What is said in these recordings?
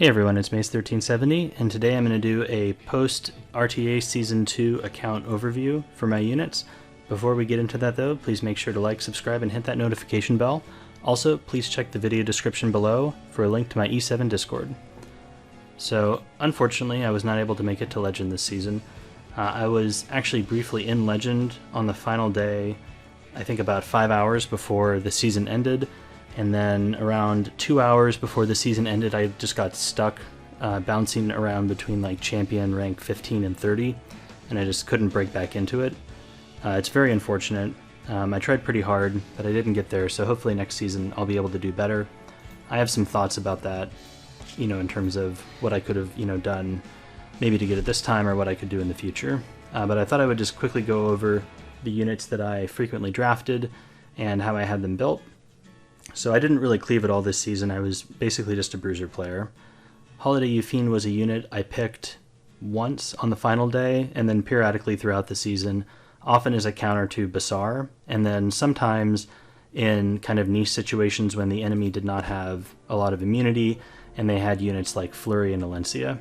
Hey everyone, it's Mace1370, and today I'm going to do a post-RTA Season 2 account overview for my units. Before we get into that though, please make sure to like, subscribe, and hit that notification bell. Also, please check the video description below for a link to my E7 Discord. So, unfortunately, I was not able to make it to Legend this season. I was actually briefly in Legend on the final day, I think about 5 hours before the season ended. And then around 2 hours before the season ended, I just got stuck bouncing around between like champion rank 15 and 30, and I just couldn't break back into it. It's very unfortunate. I tried pretty hard, but I didn't get there, so hopefully next season I'll be able to do better. I have some thoughts about that, in terms of what I could have, done maybe to get it this time or what I could do in the future. But I thought I would just quickly go over the units that I frequently drafted and how I had them built. So I didn't really cleave at all this season. I was basically just a bruiser player. Holiday Yufine was a unit I picked once on the final day, and then periodically throughout the season, often as a counter to Basar, and then sometimes in kind of niche situations when the enemy did not have a lot of immunity, and they had units like Flurry and Alencia.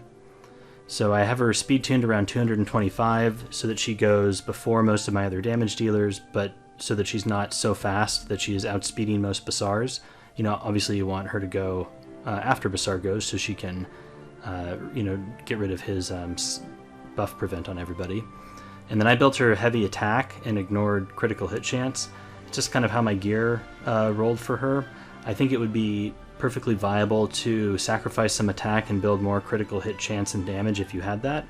So I have her speed tuned around 225, so that she goes before most of my other damage dealers, but so that she's not so fast that she is outspeeding most Basars. Obviously you want her to go after Basar goes, so she can, get rid of his buff prevent on everybody. And then I built her heavy attack and ignored critical hit chance. It's just kind of how my gear rolled for her. I think it would be perfectly viable to sacrifice some attack and build more critical hit chance and damage if you had that.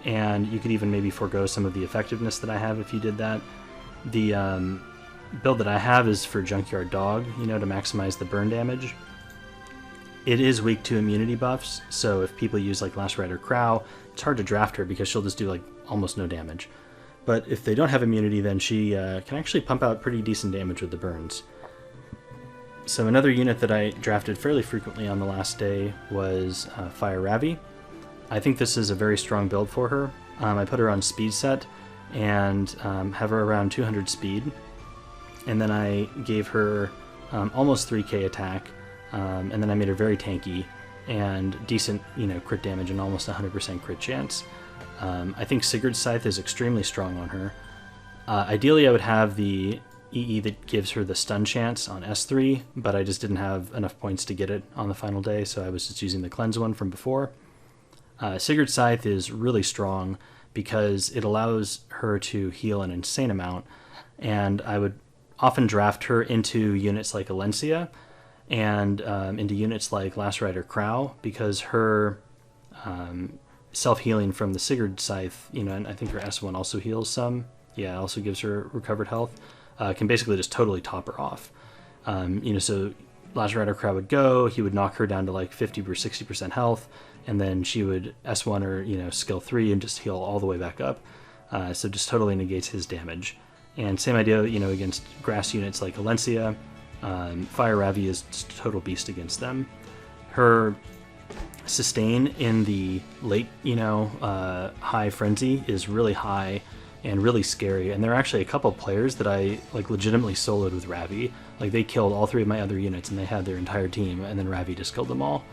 And you could even maybe forego some of the effectiveness that I have if you did that. The build that I have is for Junkyard Dog, to maximize the burn damage. It is weak to immunity buffs, so if people use like last Rider Krau, it's hard to draft her because she'll just do like almost no damage. But if they don't have immunity, then she can actually pump out pretty decent damage with the burns. So another unit that I drafted fairly frequently on the last day was Fire Ravi. I think this is a very strong build for her. I put her on speed set and have her around 200 speed, and then I gave her almost 3k attack, and then I made her very tanky and decent crit damage and almost 100% crit chance. I think Sigurd's Scythe is extremely strong on her. Ideally I would have the EE that gives her the stun chance on S3, but I just didn't have enough points to get it on the final day, so I was just using the cleanse one from before. Sigurd's Scythe is really strong because it allows her to heal an insane amount, and I would often draft her into units like Alencia and into units like Last Rider Krau, because her self-healing from the Sigurd Scythe, and I think her S1 also heals some, also gives her recovered health, can basically just totally top her off. So Last Rider Krau would go, he would knock her down to like 50 or 60% health, and then she would S1 or skill 3 and just heal all the way back up. So just totally negates his damage. And same idea, against grass units like Alencia. Fire Ravi is just a total beast against them. Her sustain in the late, high frenzy is really high and really scary. And there are actually a couple players that I legitimately soloed with Ravi. They killed all 3 of my other units and they had their entire team, and then Ravi just killed them all.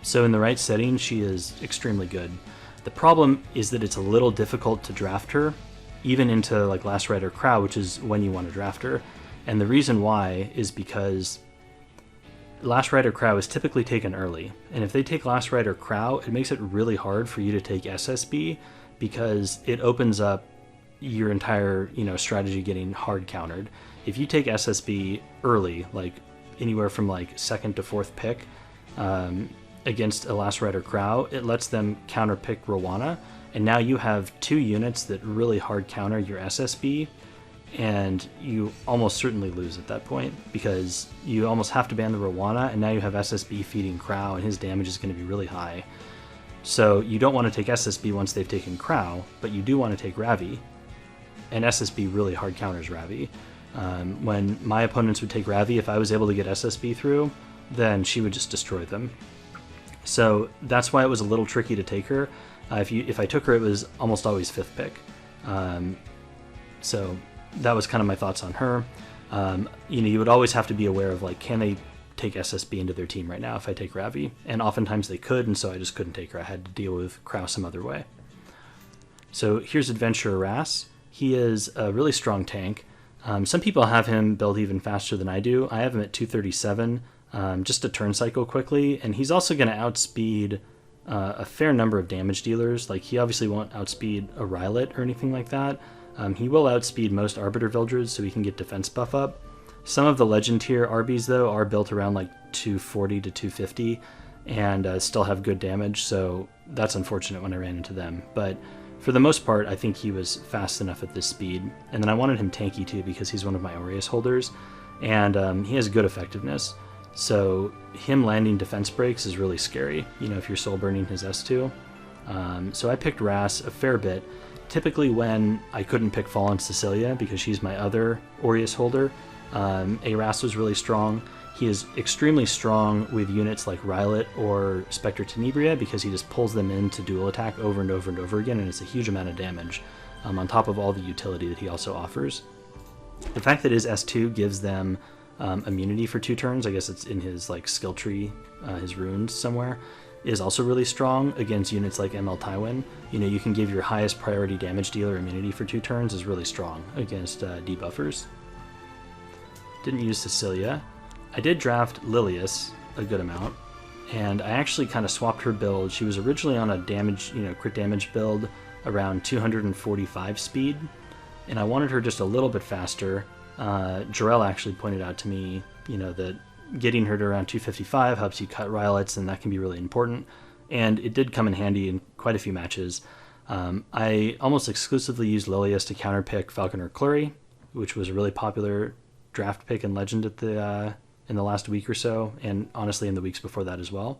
So in the right setting, she is extremely good. The problem is that it's a little difficult to draft her, even into Last Rider Krau, which is when you want to draft her. And the reason why is because Last Rider Krau is typically taken early. And if they take Last Rider Krau, it makes it really hard for you to take SSB, because it opens up your entire, strategy getting hard countered. If you take SSB early, anywhere from 2nd to 4th pick, against a Last Rider Krau, it lets them counterpick Roana, and now you have 2 units that really hard counter your SSB, and you almost certainly lose at that point, because you almost have to ban the Roana, and now you have SSB feeding Krau, and his damage is going to be really high. So you don't want to take SSB once they've taken Krau, but you do want to take Ravi, and SSB really hard counters Ravi. When my opponents would take Ravi, if I was able to get SSB through, then she would just destroy them. So that's why it was a little tricky to take her. If I took her, it was almost always 5th pick. So that was kind of my thoughts on her. You would always have to be aware of can they take SSB into their team right now if I take Ravi, and oftentimes they could, and so I just couldn't take her. I had to deal with Krau some other way. So here's Adventurer Ras. He is a really strong tank. Some people have him build even faster than I do. I have him at 237, just to turn cycle quickly, and he's also going to outspeed a fair number of damage dealers. Like, he obviously won't outspeed a Rylet or anything like that. He will outspeed most Arbiter Vildred, so he can get defense buff up. Some of the legend tier Arbies, though, are built around like 240 to 250 and still have good damage, so that's unfortunate when I ran into them. But for the most part, I think he was fast enough at this speed. And then I wanted him tanky too because he's one of my Aureus holders, and he has good effectiveness. So him landing defense breaks is really scary, you know, if you're soul burning his S2. So I picked Ras a fair bit. Typically when I couldn't pick Fallen Cecilia because she's my other Aureus holder, Ras was really strong. He is extremely strong with units like Rylet or Specter Tenebria because he just pulls them into dual attack over and over and over again, and it's a huge amount of damage, on top of all the utility that he also offers. The fact that his S2 gives them immunity for 2 turns, I guess it's in his like skill tree, his runes somewhere, is also really strong against units like ML Tywin. You know, you can give your highest priority damage dealer immunity for 2 turns is really strong against debuffers. Didn't use Cecilia. I did draft Lilias a good amount, and I actually kind of swapped her build. She was originally on a damage, crit damage build around 245 speed, and I wanted her just a little bit faster. Jarell actually pointed out to me, that getting her to around 255 helps you cut Rylets, and that can be really important. And it did come in handy in quite a few matches. I almost exclusively used Lilias to counterpick Falconer Kluri, which was a really popular draft pick in Legend at in the last week or so, and honestly in the weeks before that as well.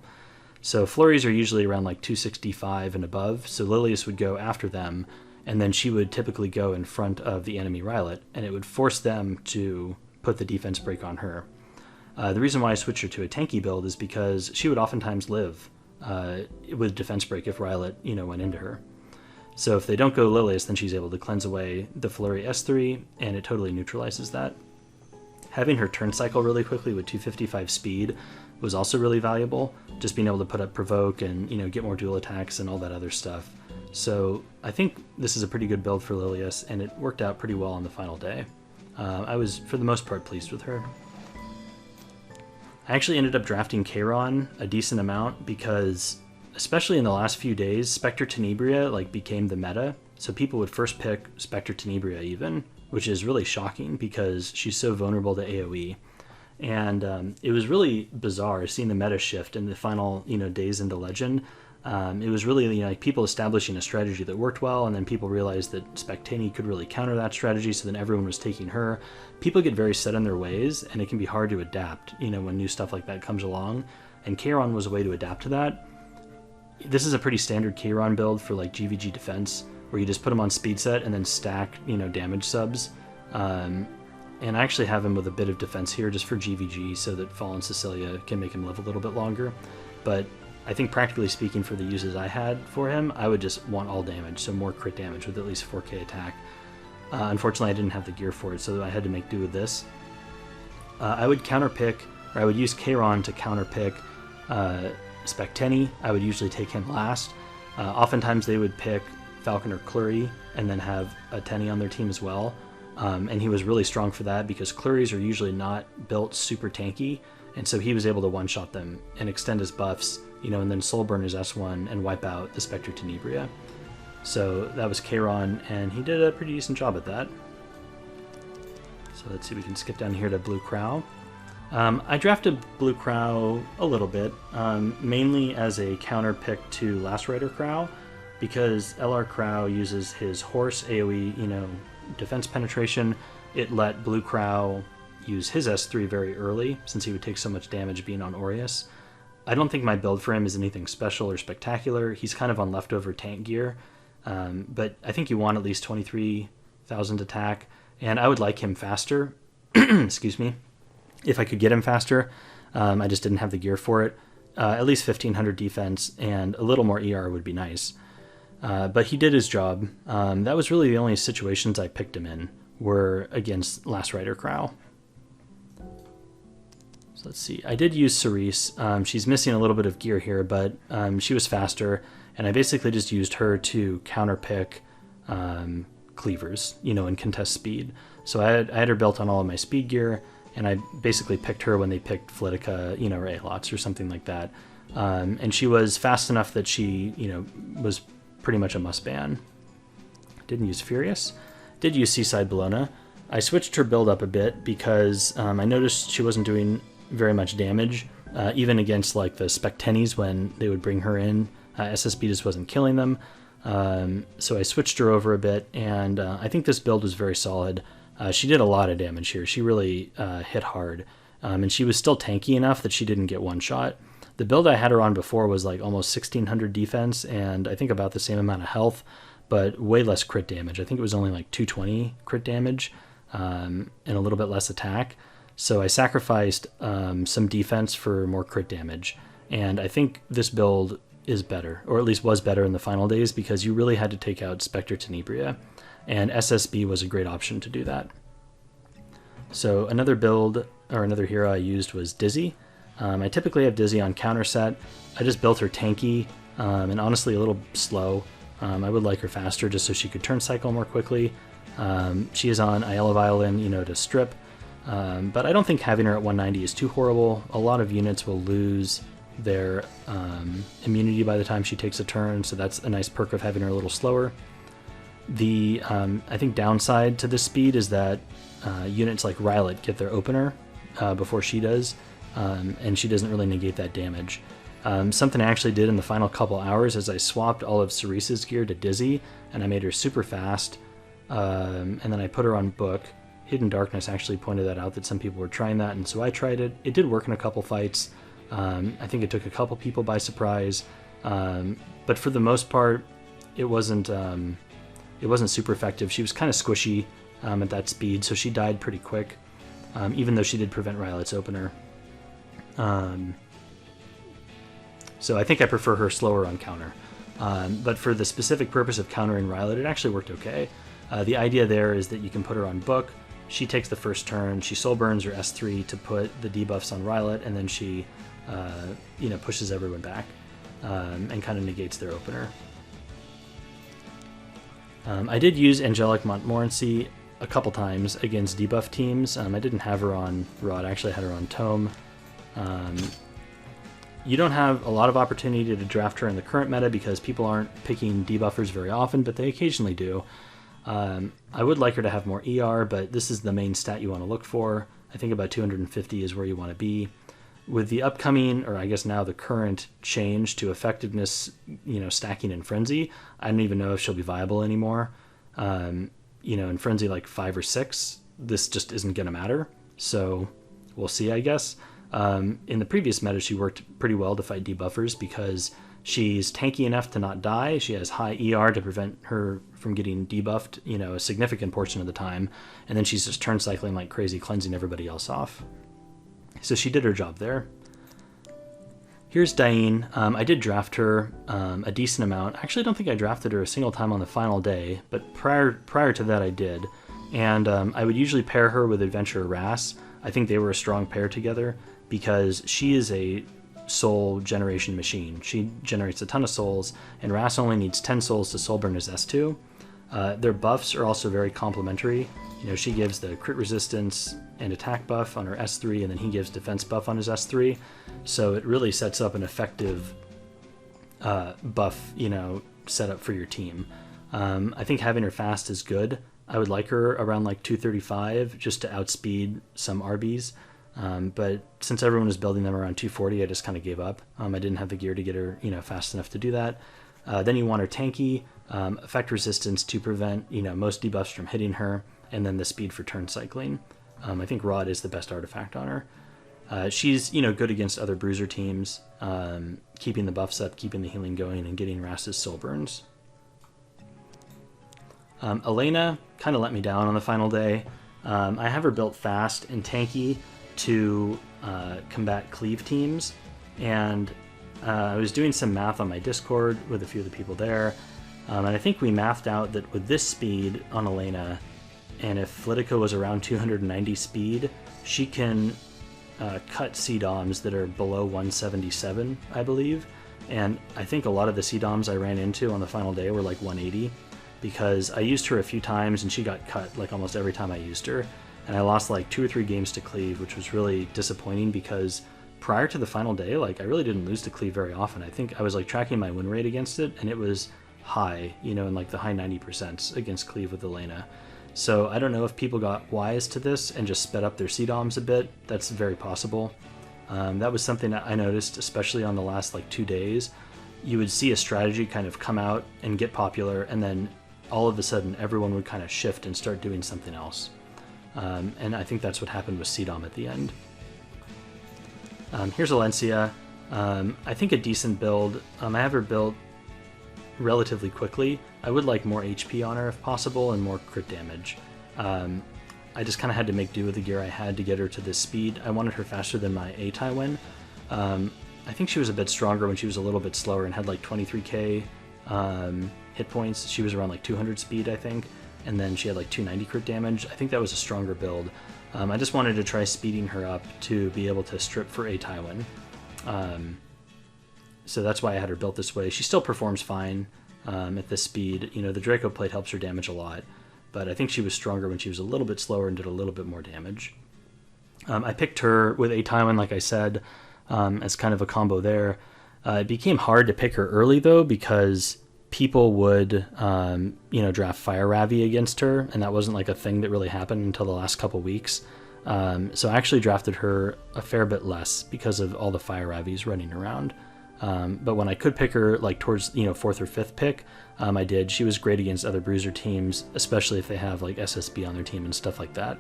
So flurries are usually around like 265 and above, so Lilias would go after them, and then she would typically go in front of the enemy Rylet, and it would force them to put the defense break on her. The reason why I switched her to a tanky build is because she would oftentimes live with defense break if Rylet, went into her. So if they don't go Lilias, then she's able to cleanse away the Flurry S3, and it totally neutralizes that. Having her turn cycle really quickly with 255 speed was also really valuable, just being able to put up provoke and get more dual attacks and all that other stuff. So I think this is a pretty good build for Lilias, and it worked out pretty well on the final day. I was, for the most part, pleased with her. I actually ended up drafting Kayron a decent amount because, especially in the last few days, Specter Tenebria became the meta. So people would first pick Specter Tenebria even, which is really shocking because she's so vulnerable to AoE. And it was really bizarre seeing the meta shift in the final days into Legend. It was really people establishing a strategy that worked well, and then people realized that Spectani could really counter that strategy, so then everyone was taking her. People get very set in their ways, and it can be hard to adapt when new stuff like that comes along, and Kayron was a way to adapt to that. This is a pretty standard Kayron build for GVG defense, where you just put him on speed set and then stack damage subs. And I actually have him with a bit of defense here just for GVG so that Fallen Cecilia can make him live a little bit longer. But I think practically speaking, for the uses I had for him, I would just want all damage, so more crit damage with at least 4k attack. Unfortunately, I didn't have the gear for it, so I had to make do with this. I would use Kayron to counterpick Specteni. I would usually take him last. Oftentimes they would pick Falconer Kluri and then have a Tenny on their team as well. And he was really strong for that because Kluris are usually not built super tanky, and so he was able to one-shot them and extend his buffs, and then soul burn his S1 and wipe out the Specter Tenebria. So that was Kayron, and he did a pretty decent job at that. So let's see, we can skip down here to Blue Krau. I drafted Blue Krau a little bit, mainly as a counter pick to last Rider Krau, because LR Krau uses his horse AoE, defense penetration. It let Blue Krau use his S3 very early, since he would take so much damage being on Aureus. I don't think my build for him is anything special or spectacular. He's kind of on leftover tank gear, but I think you want at least 23,000 attack, and I would like him faster. Excuse me. If I could get him faster, I just didn't have the gear for it. At least 1,500 defense and a little more ER would be nice. But he did his job. That was really the only situations I picked him in were against last Rider Krau. So let's see. I did use Cerise. She's missing a little bit of gear here, but she was faster, and I basically just used her to counterpick cleavers, and contest speed. So I had her built on all of my speed gear, and I basically picked her when they picked Flitica, or Alots or something like that. And she was fast enough that she, was pretty much a must ban. Didn't use Furious. Did use Seaside Bellona. I switched her build up a bit because I noticed she wasn't doing very much damage, even against like the Spectenes when they would bring her in. SSB just wasn't killing them. So I switched her over a bit, and I think this build was very solid. She did a lot of damage here. She really hit hard, and she was still tanky enough that she didn't get one shot. The build I had her on before was like almost 1600 defense, and I think about the same amount of health, but way less crit damage. I think it was only like 220 crit damage, and a little bit less attack. So I sacrificed some defense for more crit damage, and I think this build is better, or at least was better in the final days, because you really had to take out Specter Tenebria, and SSB was a great option to do that. So another build, or another hero I used was Dizzy. I typically have Dizzy on counter set. I just built her tanky, and honestly a little slow. I would like her faster just so she could turn cycle more quickly. She is on Iella Violin, to strip. But I don't think having her at 190 is too horrible. A lot of units will lose their immunity by the time she takes a turn, so that's a nice perk of having her a little slower. The I think downside to this speed is that units like Rylot get their opener before she does, and she doesn't really negate that damage. Something I actually did in the final couple hours is I swapped all of Cerise's gear to Dizzy, and I made her super fast, and then I put her on Book. Hidden Darkness actually pointed that out, that some people were trying that, and so I tried it. It did work in a couple fights. I think it took a couple people by surprise, but for the most part, it wasn't super effective. She was kind of squishy at that speed, so she died pretty quick, even though she did prevent Rylot's opener. So I think I prefer her slower on counter. But for the specific purpose of countering Rylot, it actually worked okay. The idea there is that you can put her on Book. She takes the first turn, she soul burns her S3 to put the debuffs on Rylot, and then she pushes everyone back and kind of negates their opener. I did use Angelic Montmorency a couple times against debuff teams. I didn't have her on Rod, I actually had her on Tome. You don't have a lot of opportunity to draft her in the current meta because people aren't picking debuffers very often, but they occasionally do. I would like her to have more ER, but this is the main stat you want to look for. I think about 250 is where you want to be. With the upcoming, or I guess now the current change to effectiveness, stacking in Frenzy, I don't even know if she'll be viable anymore. In Frenzy like 5 or 6, this just isn't going to matter. So we'll see, I guess. In the previous meta, she worked pretty well to fight debuffers because she's tanky enough to not die. She has high ER to prevent her from getting debuffed, a significant portion of the time. And then she's just turn cycling like crazy, cleansing everybody else off. So she did her job there. Here's Diene. I did draft her a decent amount. Actually, I don't think I drafted her a single time on the final day, but prior to that I did. And I would usually pair her with Adventurer Ras. I think they were a strong pair together because she is a soul generation machine. She generates a ton of souls, and Ras only needs 10 souls to soul burn his S2. Their buffs are also very complementary. She gives the crit resistance and attack buff on her S3, and then he gives defense buff on his S3. So it really sets up an effective buff, setup for your team. I think having her fast is good. I would like her around like 235 just to outspeed some RBs. But since everyone was building them around 240, I just kind of gave up. I didn't have the gear to get her, fast enough to do that. Then you want her tanky, effect resistance to prevent, most debuffs from hitting her, and then the speed for turn cycling. I think Rod is the best artifact on her. She's, good against other bruiser teams, keeping the buffs up, keeping the healing going, and getting Ras's soul burns. Elena kind of let me down on the final day. I have her built fast and tanky to combat cleave teams, and I was doing some math on my Discord with a few of the people there, and I think we mathed out that with this speed on Elena, and if Flitica was around 290 speed, she can cut CDOMs that are below 177, I believe. And I think a lot of the CDOMs I ran into on the final day were like 180, because I used her a few times and she got cut like almost every time I used her. And I lost like 2 or 3 games to Cleave, which was really disappointing because prior to the final day, like I really didn't lose to Cleave very often. I think I was like tracking my win rate against it, and it was high, you know, in like the high 90% against Cleave with Elena. So I don't know if people got wise to this and just sped up their CDOMs a bit. That's very possible. That was something that I noticed, especially on the last like 2 days. You would see a strategy kind of come out and get popular, and then all of a sudden everyone would kind of shift and start doing something else. And I think that's what happened with CDOM at the end. Here's Alencia. I think a decent build. I have her built relatively quickly. I would like more HP on her if possible and more crit damage. I just kind of had to make do with the gear I had to get her to this speed. I wanted her faster than my A Tywin. I think she was a bit stronger when she was a little bit slower and had like 23k hit points. She was around like 200 speed, I think, and then she had like 290 crit damage. I think that was a stronger build. I just wanted to try speeding her up to be able to strip for A Tywin. So that's why I had her built this way. She still performs fine at this speed. You know, the Draco plate helps her damage a lot, but I think she was stronger when she was a little bit slower and did a little bit more damage. I picked her with A Tywin, like I said, as kind of a combo there. It became hard to pick her early, though, because people would, draft Fire Ravi against her, and that wasn't like a thing that really happened until the last couple weeks. So I actually drafted her a fair bit less because of all the Fire Ravis running around. But when I could pick her like towards 4th or 5th pick, I did. She was great against other bruiser teams, especially if they have like SSB on their team and stuff like that.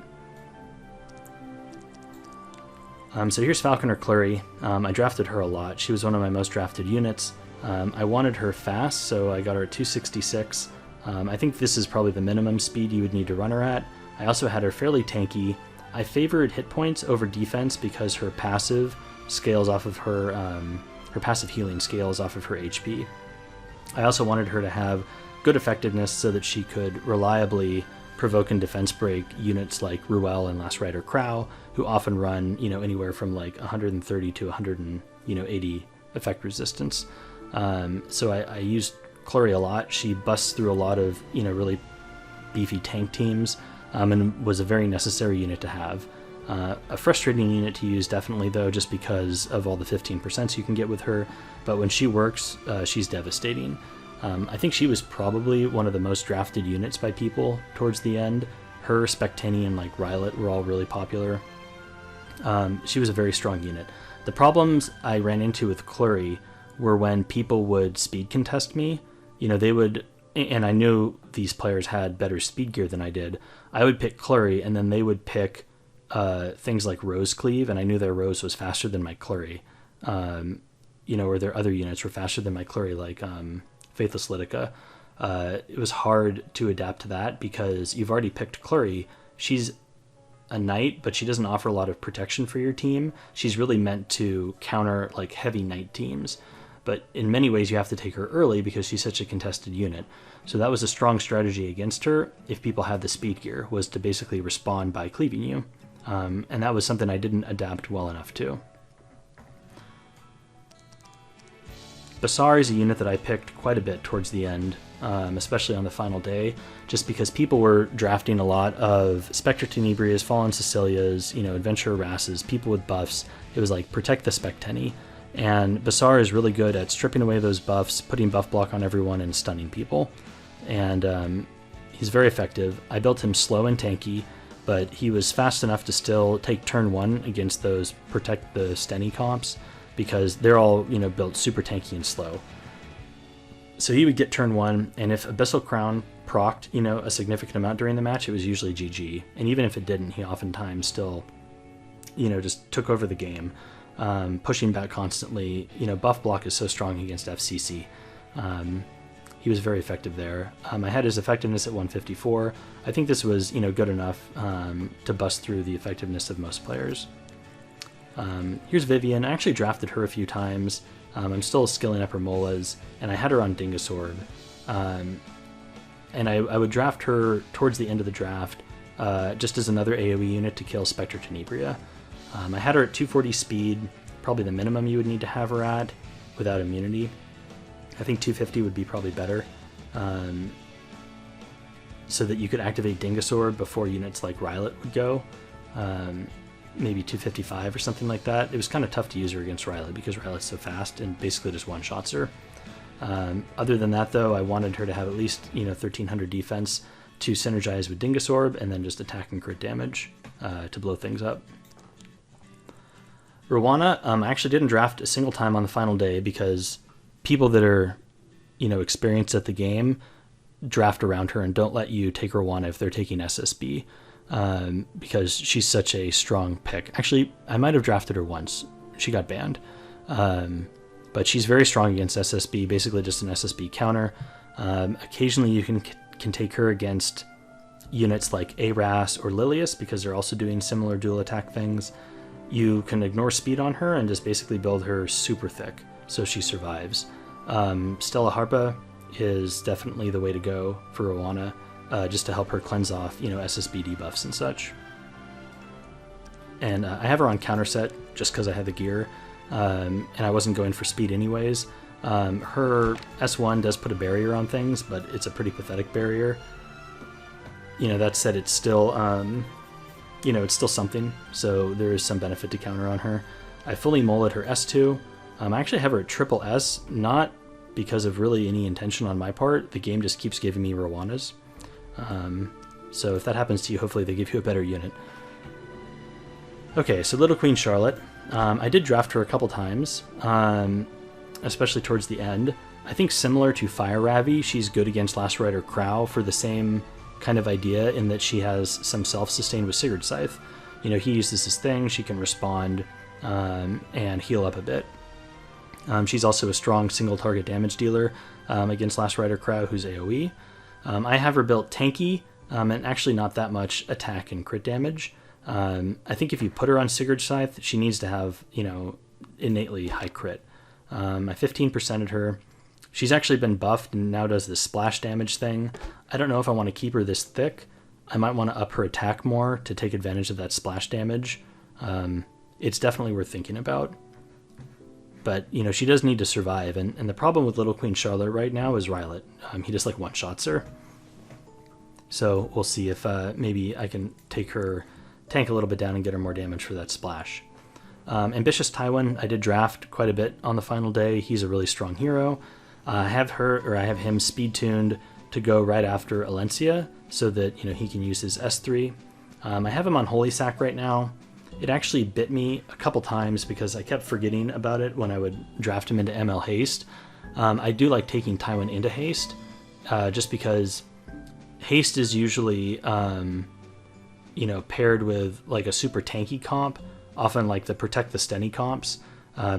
So here's Falconer Kluri. I drafted her a lot. She was one of my most drafted units. I wanted her fast, so I got her at 266. I think this is probably the minimum speed you would need to run her at. I also had her fairly tanky. I favored hit points over defense because her passive scales off of her passive healing scales off of her HP. I also wanted her to have good effectiveness so that she could reliably provoke and defense break units like Ruele and last Rider Krau, who often run, anywhere from like 130 to 180 effect resistance. So I used Kluri a lot. She busts through a lot of, really beefy tank teams, and was a very necessary unit to have. A frustrating unit to use, definitely, though, just because of all the 15% you can get with her. But when she works, she's devastating. I think she was probably one of the most drafted units by people towards the end. Her, Specteni, and like Rylet were all really popular. She was a very strong unit. The problems I ran into with Kluri were when people would speed contest me. They would, and I knew these players had better speed gear than I did. I would pick Kluri, and then they would pick things like Rose Cleave, and I knew their Rose was faster than my Kluri. Or their other units were faster than my Kluri, like Faithless Lidica. It was hard to adapt to that because you've already picked Kluri. She's a knight, but she doesn't offer a lot of protection for your team. She's really meant to counter like heavy knight teams. But in many ways, you have to take her early because she's such a contested unit. So that was a strong strategy against her, if people had the speed gear, was to basically respond by cleaving you. And that was something I didn't adapt well enough to. Basar is a unit that I picked quite a bit towards the end, especially on the final day, just because people were drafting a lot of Specter Tenebrias, Fallen Cecilias, Adventurer Rasses, people with buffs. It was like, protect the Specteni. And Basar is really good at stripping away those buffs, putting buff block on everyone, and stunning people. And he's very effective. I built him slow and tanky, but he was fast enough to still take turn 1 against those protect the Steny comps, because they're all, built super tanky and slow. So he would get turn 1, and if Abyssal Crown procced, a significant amount during the match, it was usually GG. And even if it didn't, he oftentimes still, just took over the game. Pushing back constantly. Buff block is so strong against FCC. He was very effective there. I had his effectiveness at 154. I think this was, good enough to bust through the effectiveness of most players. Here's Vivian. I actually drafted her a few times. I'm still skilling up her molas, and I had her on Dingosorb. And I would draft her towards the end of the draft, just as another AoE unit to kill Specter Tenebria. I had her at 240 speed, probably the minimum you would need to have her at without immunity. I think 250 would be probably better, so that you could activate Dingosaur before units like Rylet would go. Maybe 255 or something like that. It was kind of tough to use her against Rylet because Rylet's so fast and basically just one-shots her. Other than that, though, I wanted her to have at least 1300 defense to synergize with Dingosaur and then just attack and crit damage to blow things up. Roana, I actually didn't draft a single time on the final day because people that are, experienced at the game draft around her and don't let you take Roana if they're taking SSB, because she's such a strong pick. Actually, I might have drafted her once. She got banned. But she's very strong against SSB, basically just an SSB counter. Occasionally you can take her against units like Aras or Lilias because they're also doing similar dual attack things. You can ignore speed on her and just basically build her super thick so she survives. Stella Harpa is definitely the way to go for Roana, just to help her cleanse off, SSB debuffs and such. And I have her on counter set just because I have the gear, and I wasn't going for speed anyways. Her S1 does put a barrier on things, but it's a pretty pathetic barrier. That said, it's still, it's still something, so there is some benefit to counter on her. I fully molded her S2. I actually have her at triple S, not because of really any intention on my part. The game just keeps giving me Rowanas. So if that happens to you, hopefully they give you a better unit. Okay, so Little Queen Charlotte. I did draft her a couple times, especially towards the end. I think similar to Fire Ravi, she's good against Last Rider Krau for the same kind of idea in that she has some self-sustain with Sigurd Scythe. He uses this thing, she can respond and heal up a bit. She's also a strong single target damage dealer against Last Rider Krau, who's AoE. I have her built tanky, and actually not that much attack and crit damage. I think if you put her on Sigurd Scythe, she needs to have, innately high crit. I 15%ed her. She's actually been buffed and now does this splash damage thing. I don't know if I want to keep her this thick. I might want to up her attack more to take advantage of that splash damage. It's definitely worth thinking about. But, she does need to survive, and the problem with Little Queen Charlotte right now is Rylet. He just, one-shots her. So we'll see if maybe I can take her tank a little bit down and get her more damage for that splash. Ambitious Tywin, I did draft quite a bit on the final day. He's a really strong hero. I have him speed-tuned to go right after Alencia, so that, he can use his S3. I have him on Holy Sack right now. It actually bit me a couple times because I kept forgetting about it when I would draft him into ML Haste. I do like taking Tywin into Haste, just because Haste is usually, paired with a super tanky comp, often the Protect the Stenny comps.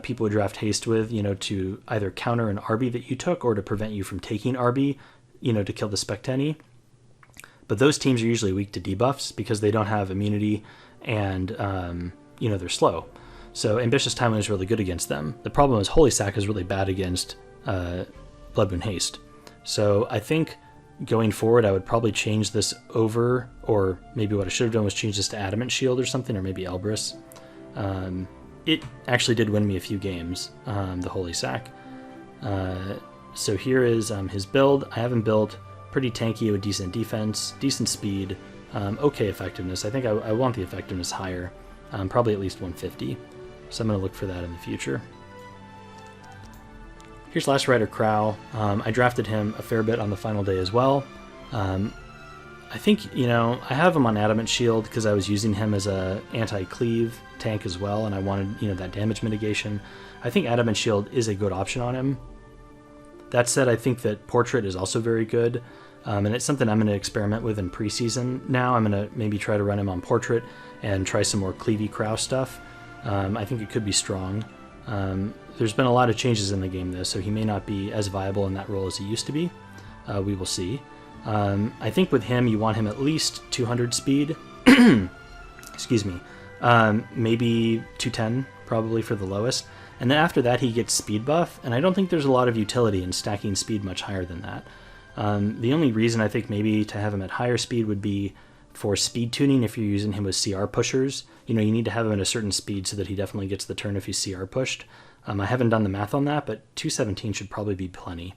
People would draft Haste with, to either counter an Arby that you took or to prevent you from taking Arby, to kill the Spectenny. But those teams are usually weak to debuffs because they don't have immunity and, they're slow. So Ambitious Tywin is really good against them. The problem is Holy Sack is really bad against Blood Moon Haste. So I think going forward I would probably change this over, or maybe what I should have done was change this to Adamant Shield or something, or maybe Elbrus. It actually did win me a few games, the Holy Sack. So here is his build. I have him built pretty tanky with decent defense, decent speed, okay effectiveness. I think I want the effectiveness higher, probably at least 150. So I'm going to look for that in the future. Here's Last Rider Krau. I drafted him a fair bit on the final day as well. I think, I have him on Adamant Shield because I was using him as a anti-cleave tank as well, and I wanted, that damage mitigation. I think Adamant Shield is a good option on him. That said, I think that Portrait is also very good, and it's something I'm going to experiment with in preseason now. I'm going to maybe try to run him on Portrait and try some more cleavy Krau stuff. I think it could be strong. There's been a lot of changes in the game, though, so he may not be as viable in that role as he used to be. We will see. I think with him, you want him at least 200 speed. Excuse me. Maybe 210, probably for the lowest. And then after that, he gets speed buff, and I don't think there's a lot of utility in stacking speed much higher than that. The only reason I think maybe to have him at higher speed would be For speed tuning, if you're using him with CR pushers, you need to have him at a certain speed so that he definitely gets the turn if he's CR pushed. I haven't done the math on that, but 217 should probably be plenty.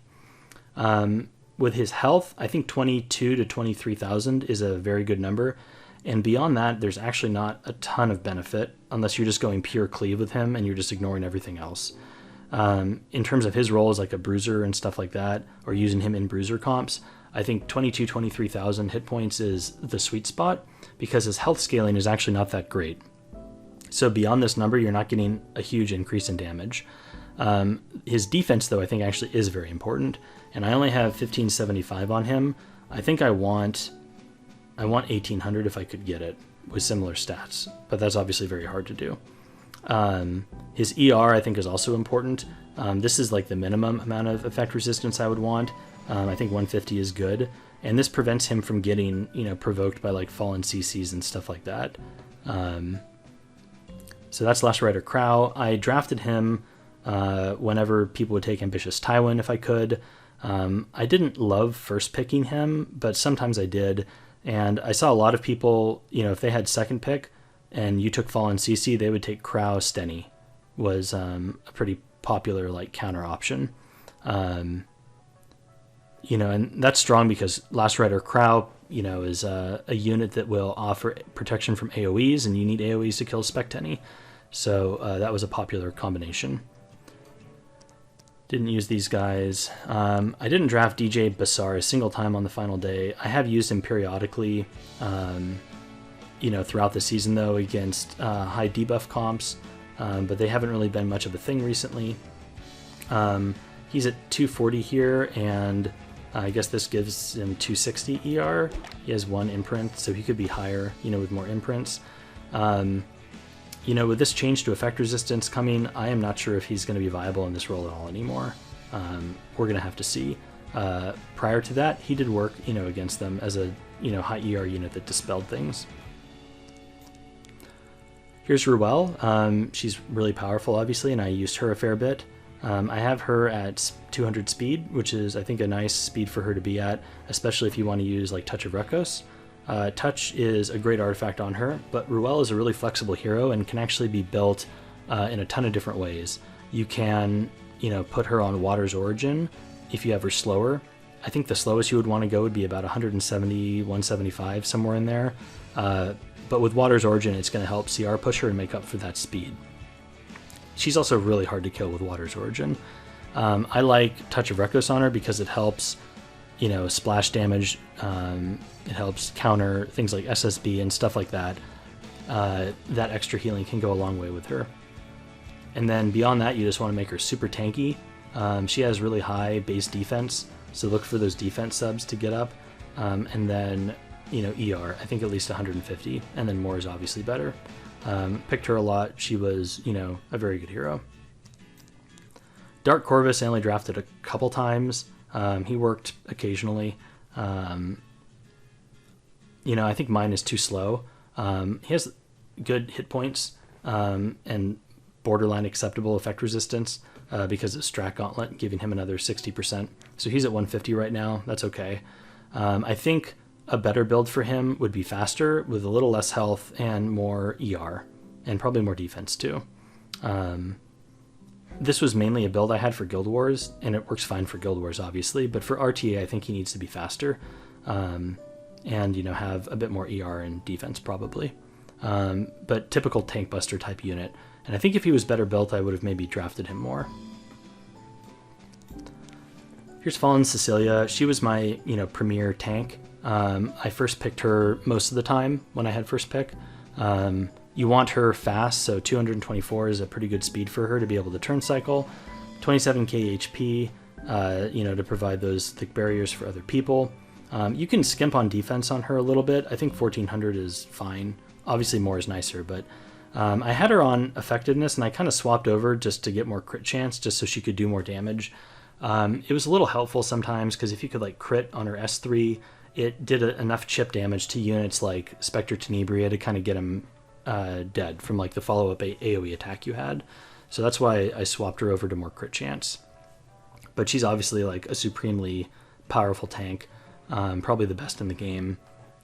With his health, I think 22 to 23,000 is a very good number. And beyond that, there's actually not a ton of benefit unless you're just going pure cleave with him and you're just ignoring everything else. In terms of his role as like a bruiser and stuff like that, or using him in bruiser comps, I think 22, 23,000 hit points is the sweet spot because his health scaling is actually not that great. So beyond this number, you're not getting a huge increase in damage. His defense, though, I think actually is very important. And I only have 1575 on him. I think I want 1800 if I could get it with similar stats, but that's obviously very hard to do. His ER, I think, is also important. This is like the minimum amount of effect resistance I would want. I think 150 is good. And this prevents him from getting, provoked by like fallen CCs and stuff like that. So that's last Rider Krau. I drafted him whenever people would take Ambitious Tywin if I could. I didn't love first picking him, but sometimes I did. And I saw a lot of people, if they had second pick and you took Fallen CC, they would take Krau Steny was a pretty popular like counter option. And that's strong because Last Rider Krau, is a unit that will offer protection from AoEs, and you need AoEs to kill Specteny. So that was a popular combination. Didn't use these guys. I didn't draft DJ Basar a single time on the final day. I have used him periodically, throughout the season, though, against high debuff comps, but they haven't really been much of a thing recently. He's at 240 here, and I guess this gives him 260 ER. He has 1 imprint, so he could be higher, with more imprints. With this change to effect resistance coming, I am not sure if he's going to be viable in this role at all anymore. We're going to have to see. Prior to that, he did work, against them as a, high ER unit that dispelled things. Here's Ruele. She's really powerful, obviously, and I used her a fair bit. I have her at 200 speed, which is, I think, a nice speed for her to be at, especially if you want to use, like, Touch of Rekos. Touch is a great artifact on her, but Ruele is a really flexible hero and can actually be built in a ton of different ways. You can, put her on Water's Origin if you have her slower. I think the slowest you would want to go would be about 170, 175, somewhere in there. But with Water's Origin, it's going to help CR push her and make up for that speed. She's also really hard to kill with Water's Origin. I like Touch of Rekos on her because it helps, splash damage. It helps counter things like SSB and stuff like that. That extra healing can go a long way with her. And then beyond that, you just want to make her super tanky. She has really high base defense, so look for those defense subs to get up. And then, ER, I think at least 150, and then more is obviously better. Picked her a lot. She was, a very good hero. Dark Corvus I only drafted a couple times. He worked occasionally. I think mine is too slow. He has good hit points and borderline acceptable effect resistance because of Strat Gauntlet, giving him another 60%. So he's at 150 right now. That's okay. I think a better build for him would be faster with a little less health and more ER, and probably more defense too. This was mainly a build I had for Guild Wars, and it works fine for Guild Wars, obviously, but for RTA, I think he needs to be faster, and, have a bit more ER and defense, probably. But typical tank buster type unit, and I think if he was better built, I would have maybe drafted him more. Here's Fallen Cecilia. She was my, premier tank. I first picked her most of the time when I had first pick. You want her fast, so 224 is a pretty good speed for her to be able to turn cycle. 27k HP, to provide those thick barriers for other people. You can skimp on defense on her a little bit. I think 1400 is fine. Obviously more is nicer, but I had her on effectiveness, and I kind of swapped over just to get more crit chance, just so she could do more damage. It was a little helpful sometimes, because if you could crit on her S3, it did enough chip damage to units like Specter Tenebria to kind of get them dead from the follow-up AoE attack you had. So that's why I swapped her over to more crit chance. But she's obviously a supremely powerful tank, probably the best in the game.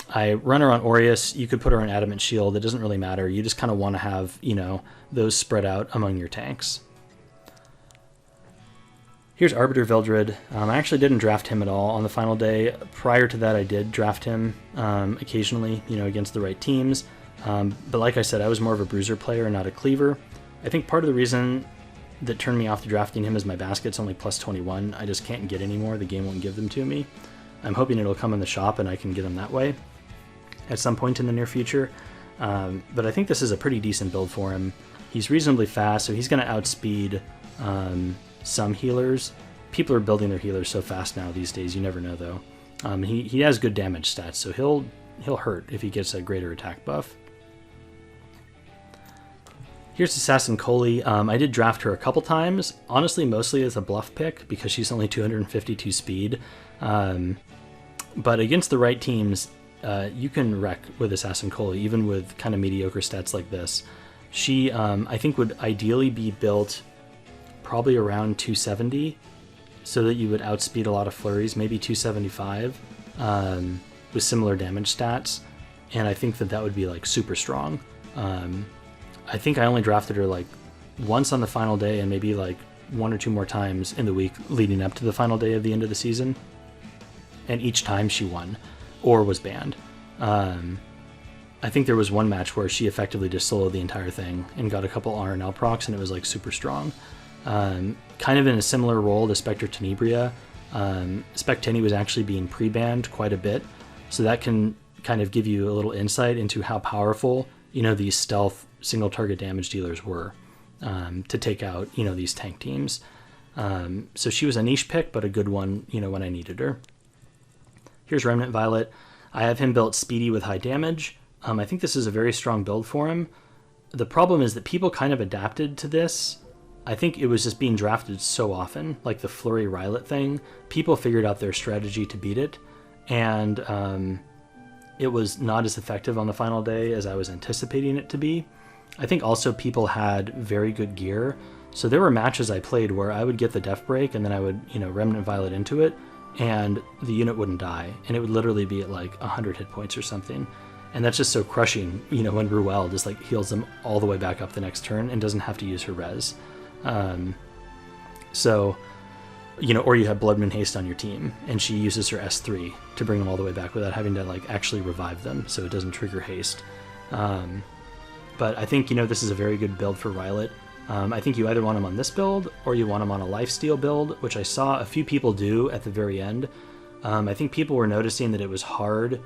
I run her on Aureus. You could put her on Adamant Shield. It doesn't really matter. You just kind of want to have, you know, those spread out among your tanks. Here's Arbiter Vildred. I actually didn't draft him at all on the final day. Prior to that, I did draft him occasionally, you know, against the right teams. But like I said, I was more of a bruiser player, not a cleaver. I think part of the reason that turned me off to drafting him is my basket's only plus 21. I just can't get any more. The game won't give them to me. I'm hoping it'll come in the shop and I can get them that way at some point in the near future. But I think this is a pretty decent build for him. He's reasonably fast, so he's going to outspeed some healers. People are building their healers so fast now these days, you never know though. He has good damage stats, so he'll hurt if he gets a greater attack buff. Here's Assassin Coli. I did draft her a couple times, honestly mostly as a bluff pick because she's only 252 speed. But against the right teams, you can wreck with Assassin Coli, even with kind of mediocre stats like this. She, I think, would ideally be built probably around 270, so that you would outspeed a lot of flurries, maybe 275, with similar damage stats, and I think that would be like super strong. I think I only drafted her like once on the final day and maybe like one or two more times in the week leading up to the final day of the end of the season, and each time she won or was banned. I think there was one match where she effectively just soloed the entire thing and got a couple RNL procs, and it was like super strong. Kind of in a similar role to Specter Tenebria. Spec Tenny was actually being pre-banned quite a bit, so that can kind of give you a little insight into how powerful, you know, these stealth single target damage dealers were to take out, you know, these tank teams. So she was a niche pick, but a good one, you know, when I needed her. Here's Remnant Violet. I have him built speedy with high damage. I think this is a very strong build for him. The problem is that people kind of adapted to this. I think it was just being drafted so often, like the Flurry Rylet thing. People figured out their strategy to beat it, and it was not as effective on the final day as I was anticipating it to be. I think also people had very good gear, so there were matches I played where I would get the Death Break and then I would, you know, Remnant Violet into it, and the unit wouldn't die, and it would literally be at like 100 hit points or something. And that's just so crushing, you know, when Ruele just like heals them all the way back up the next turn and doesn't have to use her res. So, you know, or you have Moon Haste on your team and she uses her S3 to bring them all the way back without having to like actually revive them, so it doesn't trigger haste. But I think, you know, this is a very good build for Rylet. I think you either want him on this build or you want him on a lifesteal build, which I saw a few people do at the very end. I think people were noticing that it was hard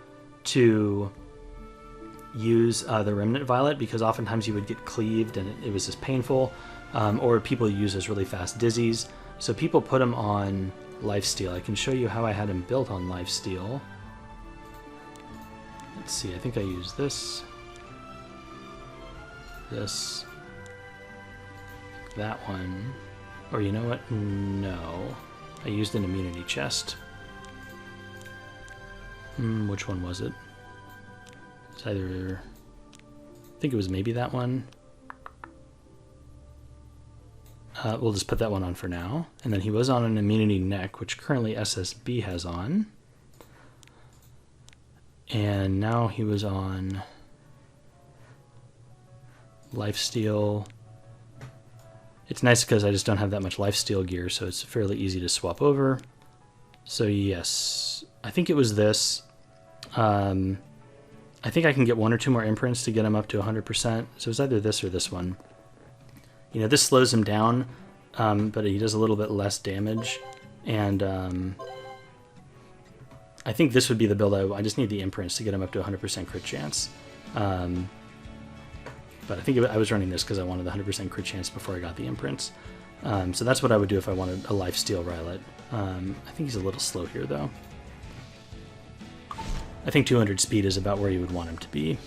to use the Remnant Violet because oftentimes you would get cleaved and it was just painful, or people use as really fast dizzies. So people put him on lifesteal. I can show you how I had him built on lifesteal. Let's see, I think I used this, that one, or you know what, no, I used an immunity chest. Which one was it? It's either, I think it was maybe that one. We'll just put that one on for now. And then he was on an immunity neck, which currently SSB has on. And now he was on lifesteal. It's nice because I just don't have that much lifesteal gear, so it's fairly easy to swap over. So yes, I think it was this. I think I can get one or two more imprints to get him up to 100%. So it's either this or this one. You know, this slows him down, but he does a little bit less damage. And I think this would be the build I just need the imprints to get him up to 100% crit chance. But I think I was running this because I wanted the 100% crit chance before I got the imprints. So that's what I would do if I wanted a lifesteal Rylet. I think he's a little slow here, though. I think 200 speed is about where you would want him to be.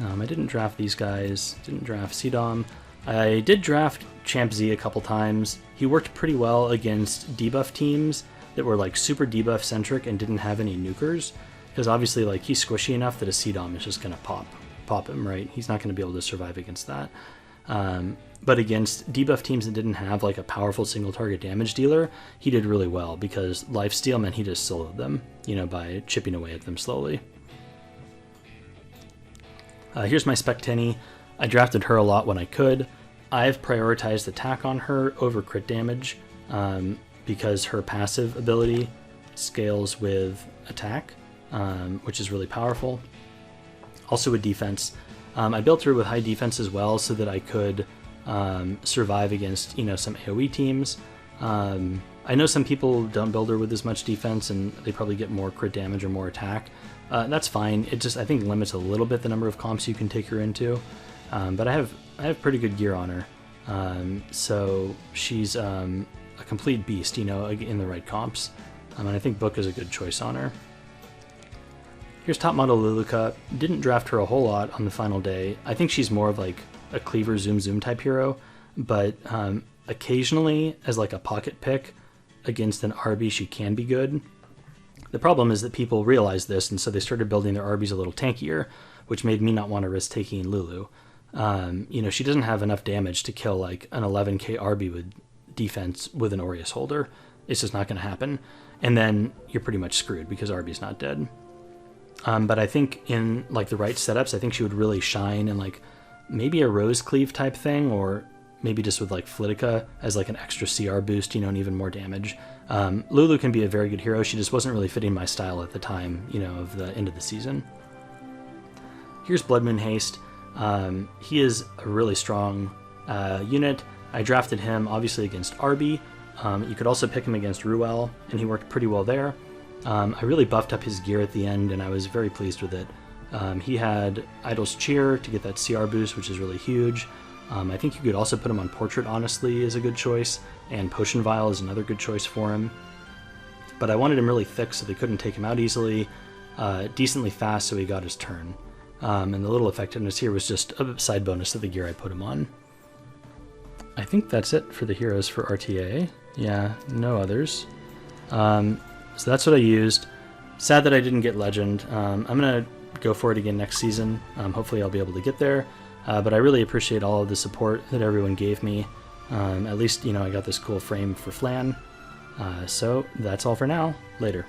I didn't draft these guys. Didn't draft Cdom. I did draft Champ Z a couple times. He worked pretty well against debuff teams that were like super debuff centric and didn't have any nukers, because obviously like he's squishy enough that a Cdom is just going to pop him, right? He's not going to be able to survive against that. But against debuff teams that didn't have like a powerful single target damage dealer, he did really well because lifesteal meant he just soloed them, you know, by chipping away at them slowly. Here's my Specteni. I drafted her a lot when I could. I've prioritized attack on her over crit damage because her passive ability scales with attack, which is really powerful. Also with defense. I built her with high defense as well so that I could survive against, some AoE teams. I know some people don't build her with as much defense and they probably get more crit damage or more attack. That's fine. It just, I think, limits a little bit the number of comps you can take her into. But I have pretty good gear on her. So she's a complete beast, in the right comps. And I think Book is a good choice on her. Here's top model Luluca. Didn't draft her a whole lot on the final day. I think she's more of like a cleaver zoom type hero, but occasionally as like a pocket pick against an Arby she can be good. The problem is that people realized this, and so they started building their Arby's a little tankier, which made me not want to risk taking Lulu. She doesn't have enough damage to kill like an 11k Arby with defense with an Aureus holder. It's just not going to happen. And then you're pretty much screwed because Arby's not dead. But I think in like the right setups, I think she would really shine in like maybe a Rose Cleave type thing, or maybe just with like Flitica as like an extra CR boost, and even more damage. Lulu can be a very good hero. She just wasn't really fitting my style at the time, of the end of the season. Here's Blood Moon Haste. He is a really strong unit. I drafted him obviously against Arby. You could also pick him against Ruele, and he worked pretty well there. I really buffed up his gear at the end, and I was very pleased with it. He had Idol's Cheer to get that CR boost, which is really huge. I think you could also put him on Portrait, honestly, is a good choice, and Potion Vial is another good choice for him. But I wanted him really thick so they couldn't take him out easily, decently fast so he got his turn. And the little effectiveness here was just a side bonus to the gear I put him on. I think that's it for the heroes for RTA. Yeah, no others. So that's what I used. Sad that I didn't get Legend. I'm going to go for it again next season. Hopefully I'll be able to get there. But I really appreciate all of the support that everyone gave me. At least, I got this cool frame for Flan. So that's all for now. Later.